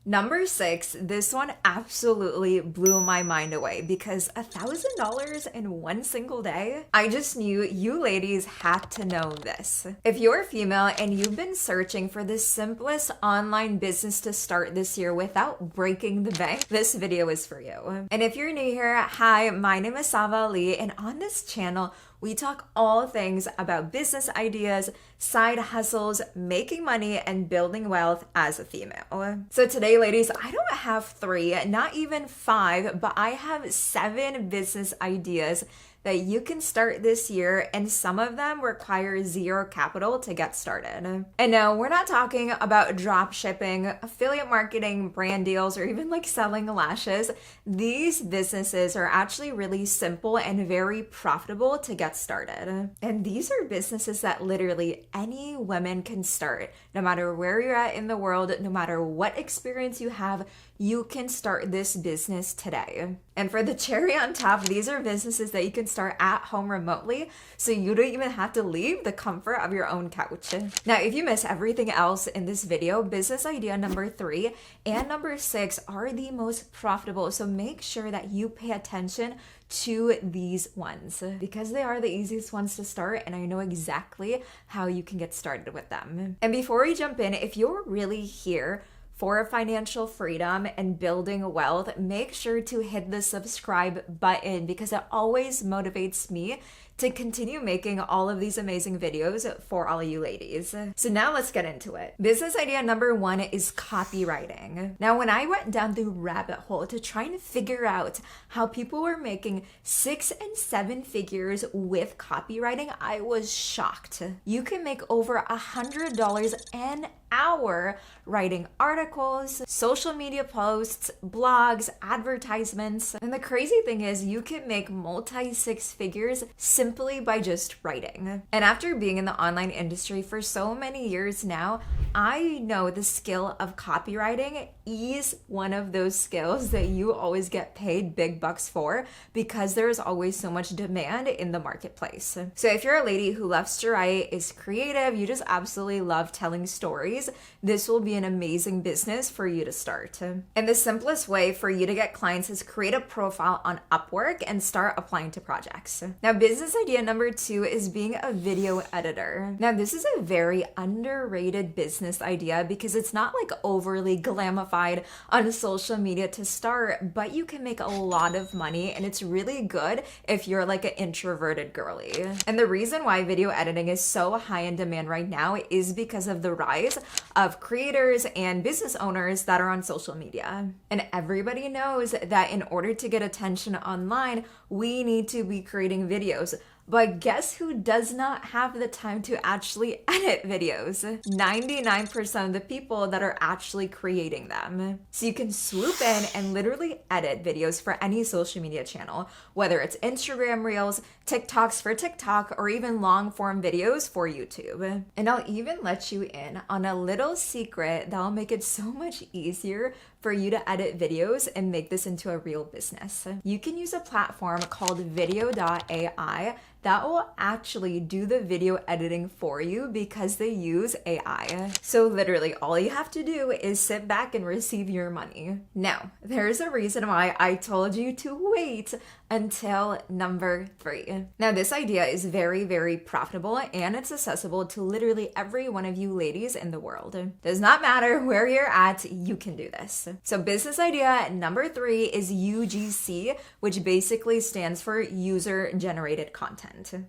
Number 6, this one absolutely blew my mind away because $1,000 in one single day? I just knew you ladies had to know this. If you're female and you've been searching for the simplest online business to start this year without breaking the bank, this video is for you. And if you're new here, hi, my name is Sabah, and on this channel, we talk all things about business ideas, side hustles, making money, and building wealth as a female. So today, ladies, I don't have 3, not even 5, but I have 7 business ideas that you can start this year, and some of them require zero capital to get started. And no, we're not talking about drop shipping, affiliate marketing, brand deals, or even like selling lashes. These businesses are actually really simple and very profitable to get started. And these are businesses that literally any woman can start. No matter where you're at in the world, no matter what experience you have, you can start this business today. And for the cherry on top, these are businesses that you can start at home remotely, so you don't even have to leave the comfort of your own couch. Now, if you miss everything else in this video, business idea number 3 and number 6 are the most profitable, so make sure that you pay attention to these ones because they are the easiest ones to start, and I know exactly how you can get started with them. And before we jump in, if you're really here for financial freedom and building wealth, make sure to hit the subscribe button because it always motivates me to continue making all of these amazing videos for all of you ladies. So now let's get into it. Business idea number 1 is copywriting. Now, when I went down the rabbit hole to try and figure out how people were making 6 and 7 figures with copywriting, I was shocked. You can make over $100 an hour writing articles, social media posts, blogs, advertisements. And the crazy thing is you can make multi-6 figures simply by just writing. And after being in the online industry for so many years now, I know the skill of copywriting is one of those skills that you always get paid big bucks for because there's always so much demand in the marketplace. So if you're a lady who loves to write, is creative, you just absolutely love telling stories, this will be an amazing business for you to start. And the simplest way for you to get clients is create a profile on Upwork and start applying to projects. Now, business idea number 2 is being a video editor. Now, this is a very underrated business idea because it's not like overly glamified on social media to start, but you can make a lot of money, and it's really good if you're like an introverted girly. And the reason why video editing is so high in demand right now is because of the rise of creators and business owners that are on social media. And everybody knows that in order to get attention online, we need to be creating videos. But guess who does not have the time to actually edit videos? 99% of the people that are actually creating them. So you can swoop in and literally edit videos for any social media channel, whether it's Instagram Reels, TikToks for TikTok, or even long form videos for YouTube. And I'll even let you in on a little secret that'll make it so much easier for you to edit videos and make this into a real business. You can use a platform called Vidyo.ai that will actually do the video editing for you because they use AI. So literally all you have to do is sit back and receive your money. Now, there's a reason why I told you to wait until number 3. Now, this idea is very, very profitable and it's accessible to literally every one of you ladies in the world. Does not matter where you're at, you can do this. So business idea number 3 is UGC, which basically stands for user generated content.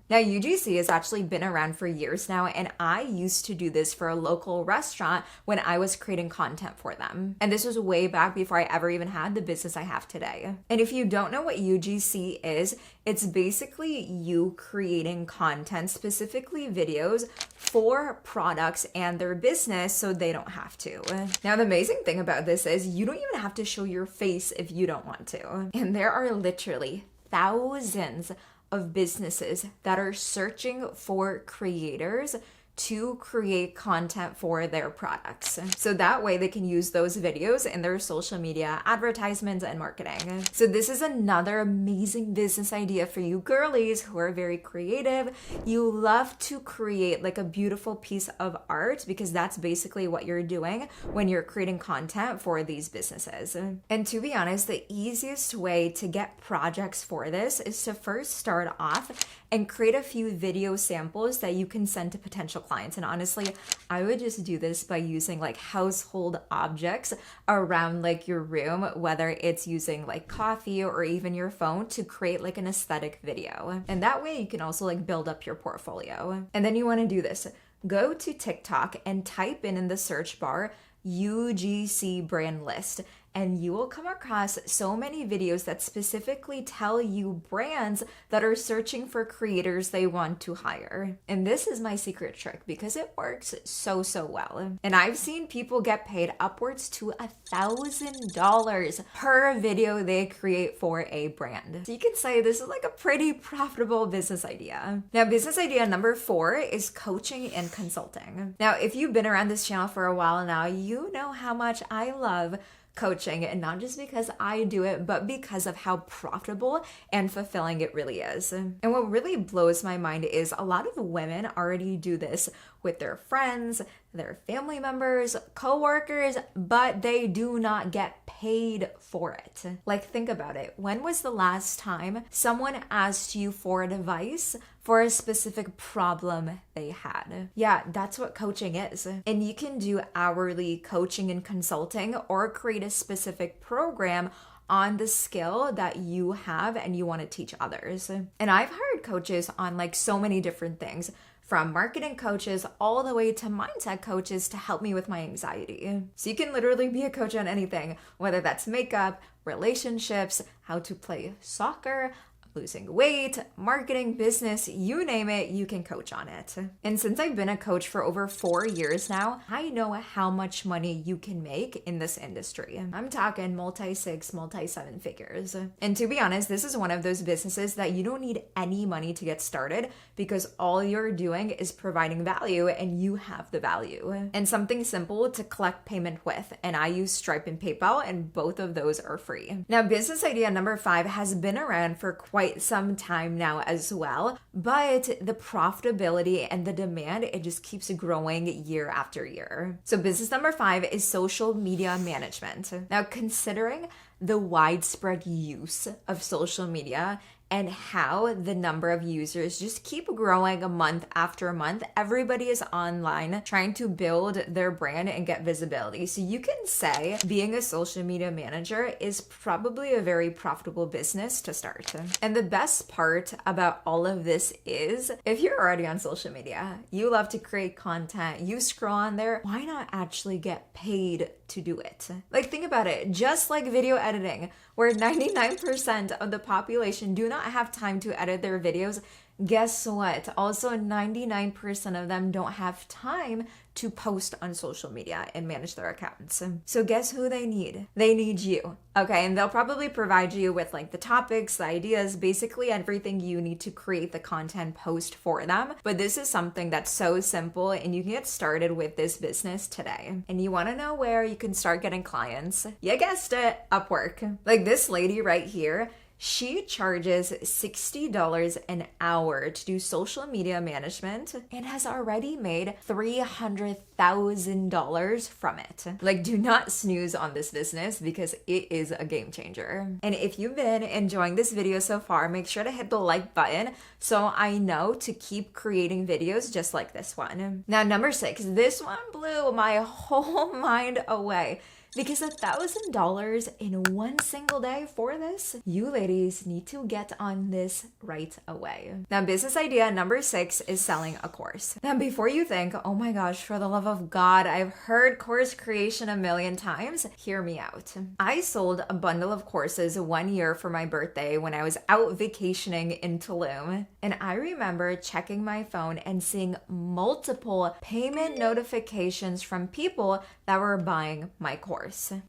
Now, UGC has actually been around for years now, and I used to do this for a local restaurant when I was creating content for them. And this was way back before I ever even had the business I have today. And if you don't know what UGC is, it's basically you creating content, specifically videos for products and their business so they don't have to. Now, the amazing thing about this is you don't even have to show your face if you don't want to. And there are literally thousands of businesses that are searching for creators to create content for their products. So that way they can use those videos in their social media, advertisements, and marketing. So this is another amazing business idea for you girlies who are very creative. You love to create like a beautiful piece of art because that's basically what you're doing when you're creating content for these businesses. And to be honest, the easiest way to get projects for this is to first start off and create a few video samples that you can send to potential clients. And honestly, I would just do this by using like household objects around like your room, whether it's using like coffee or even your phone to create like an aesthetic video. And that way you can also like build up your portfolio. And then you want to do this. Go to TikTok and type in the search bar UGC brand list, and you will come across so many videos that specifically tell you brands that are searching for creators they want to hire. And this is my secret trick because it works so well. And I've seen people get paid upwards to $1,000 per video they create for a brand. So you can say this is like a pretty profitable business idea. Now, business idea number 4 is coaching and consulting. Now, if you've been around this channel for a while now, you know how much I love coaching, and not just because I do it, but because of how profitable and fulfilling it really is. And what really blows my mind is a lot of women already do this with their friends, their family members, coworkers, but they do not get paid for it. Like, think about it. When was the last time someone asked you for advice for a specific problem they had? Yeah, that's what coaching is. And you can do hourly coaching and consulting or create a specific program on the skill that you have and you want to teach others. And I've hired coaches on like so many different things, from marketing coaches all the way to mindset coaches to help me with my anxiety. So you can literally be a coach on anything, whether that's makeup, relationships, how to play soccer, losing weight, marketing, business, you name it, you can coach on it. And since I've been a coach for over 4 years now, I know how much money you can make in this industry. I'm talking multi-6, multi-7 figures. And to be honest, this is one of those businesses that you don't need any money to get started because all you're doing is providing value and you have the value. And something simple to collect payment with. And I use Stripe and PayPal, and both of those are free. Now, business idea number 5 has been around for quite some time now as well, but the profitability and the demand, it just keeps growing year after year. So business number 5 is social media management. Now, considering the widespread use of social media and how the number of users just keep growing month after month, everybody is online trying to build their brand and get visibility. So you can say being a social media manager is probably a very profitable business to start. And the best part about all of this is, if you're already on social media, you love to create content, you scroll on there, why not actually get paid to do it? Like, think about it, just like video editing, where 99% of the population do not have time to edit their videos. Guess what? Also, 99% of them don't have time to post on social media and manage their accounts. So guess who they need? They need you. Okay, and they'll probably provide you with like the topics, the ideas, basically everything you need to create the content post for them. But this is something that's so simple and you can get started with this business today. And you want to know where you can start getting clients? You guessed it, Upwork. Like this lady right here, she charges $60 an hour to do social media management and has already made $300,000 from it. Like, do not snooze on this business because it is a game changer. And if you've been enjoying this video so far, make sure to hit the like button so I know to keep creating videos just like this one. Now, number 6, this one blew my whole mind away. Because $1,000 in one single day for this, you ladies need to get on this right away. Now, business idea number 6 is selling a course. Now, before you think, oh my gosh, for the love of God, I've heard course creation a million times, hear me out. I sold a bundle of courses 1 year for my birthday when I was out vacationing in Tulum. And I remember checking my phone and seeing multiple payment notifications from people that were buying my course.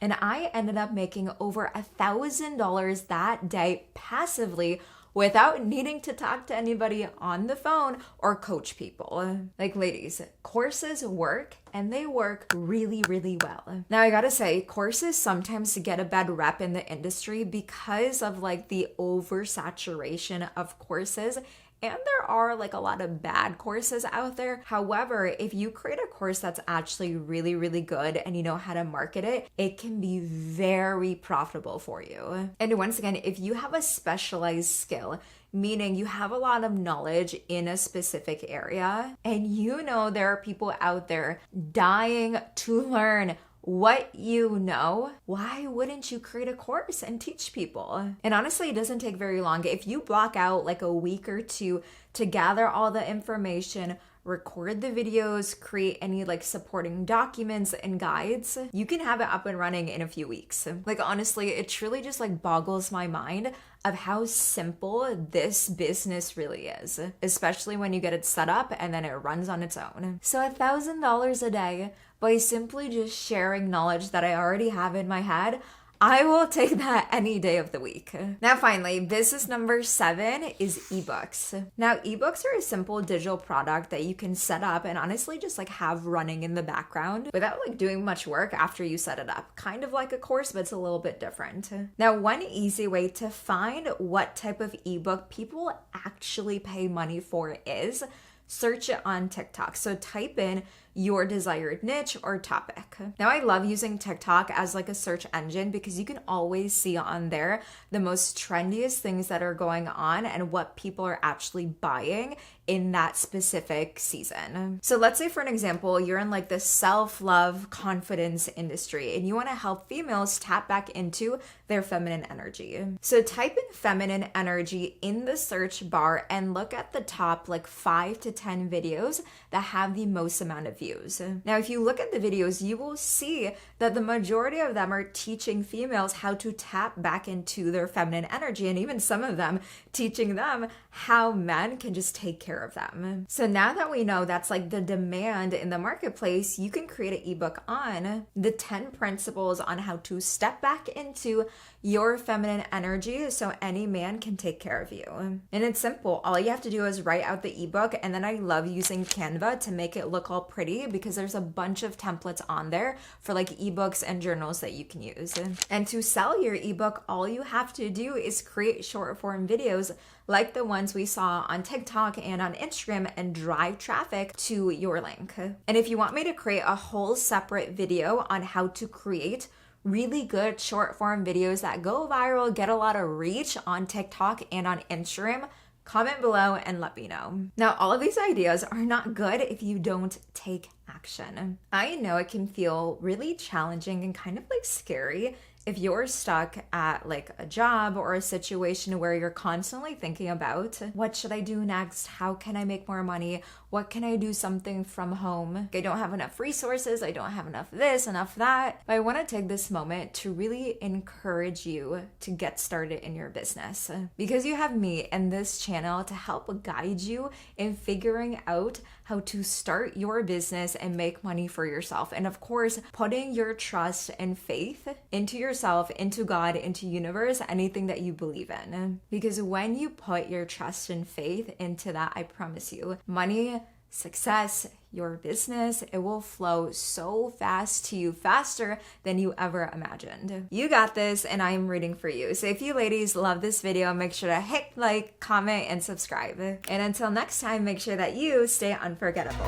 And I ended up making over $1,000 that day passively without needing to talk to anybody on the phone or coach people. Like, ladies, courses work, and they work really, really well. Now, I gotta say, courses sometimes get a bad rep in the industry because of like the oversaturation of courses. And there are like a lot of bad courses out there. However, if you create a course that's actually really, really good and you know how to market it, it can be very profitable for you. And once again, if you have a specialized skill, meaning you have a lot of knowledge in a specific area, and you know there are people out there dying to learn what you know, why wouldn't you create a course and teach people? And honestly, it doesn't take very long. If you block out like a week or two to gather all the information, record the videos, create any like supporting documents and guides, you can have it up and running in a few weeks. Like, honestly, it truly just like boggles my mind of how simple this business really is, especially when you get it set up and then it runs on its own. So $1,000 a day by simply just sharing knowledge that I already have in my head, I will take that any day of the week. Now, finally, business number 7 is ebooks. Now, ebooks are a simple digital product that you can set up and honestly just like have running in the background without like doing much work after you set it up. Kind of like a course, but it's a little bit different. Now, one easy way to find what type of ebook people actually pay money for is search it on TikTok. So type in your desired niche or topic. Now, I love using TikTok as like a search engine because you can always see on there the most trendiest things that are going on and what people are actually buying in that specific season. So let's say, for an example, you're in like the self-love confidence industry and you want to help females tap back into their feminine energy. So type in feminine energy in the search bar and look at the top like 5 to 10 videos that have the most amount of views. Now, if you look at the videos, you will see that the majority of them are teaching females how to tap back into their feminine energy, and even some of them teaching them how men can just take care of them. So now that we know that's like the demand in the marketplace, you can create an ebook on the 10 principles on how to step back into your feminine energy so any man can take care of you. And it's simple. All you have to do is write out the ebook, and then I love using Canva to make it look all pretty because there's a bunch of templates on there for like ebooks and journals that you can use. And to sell your ebook, all you have to do is create short form videos like the ones we saw on TikTok and on Instagram and drive traffic to your link. And if you want me to create a whole separate video on how to create really good short form videos that go viral, get a lot of reach on TikTok and on Instagram, comment below and let me know. Now, all of these ideas are not good if you don't take action. I know it can feel really challenging and kind of like scary if you're stuck at like a job or a situation where you're constantly thinking about, what should I do next? How can I make more money? What can I do something from home? I don't have enough resources. I don't have enough this, enough that. But I want to take this moment to really encourage you to get started in your business, because you have me and this channel to help guide you in figuring out how to start your business and make money for yourself. And of course, putting your trust and faith into yourself, into God, into universe, anything that you believe in. Because when you put your trust and faith into that, I promise you, money, success, your business, it will flow so fast to you, faster than you ever imagined. You got this, and I am rooting for you. So if you ladies love this video, make sure to hit like, comment, and subscribe. And until next time, make sure that you stay unforgettable.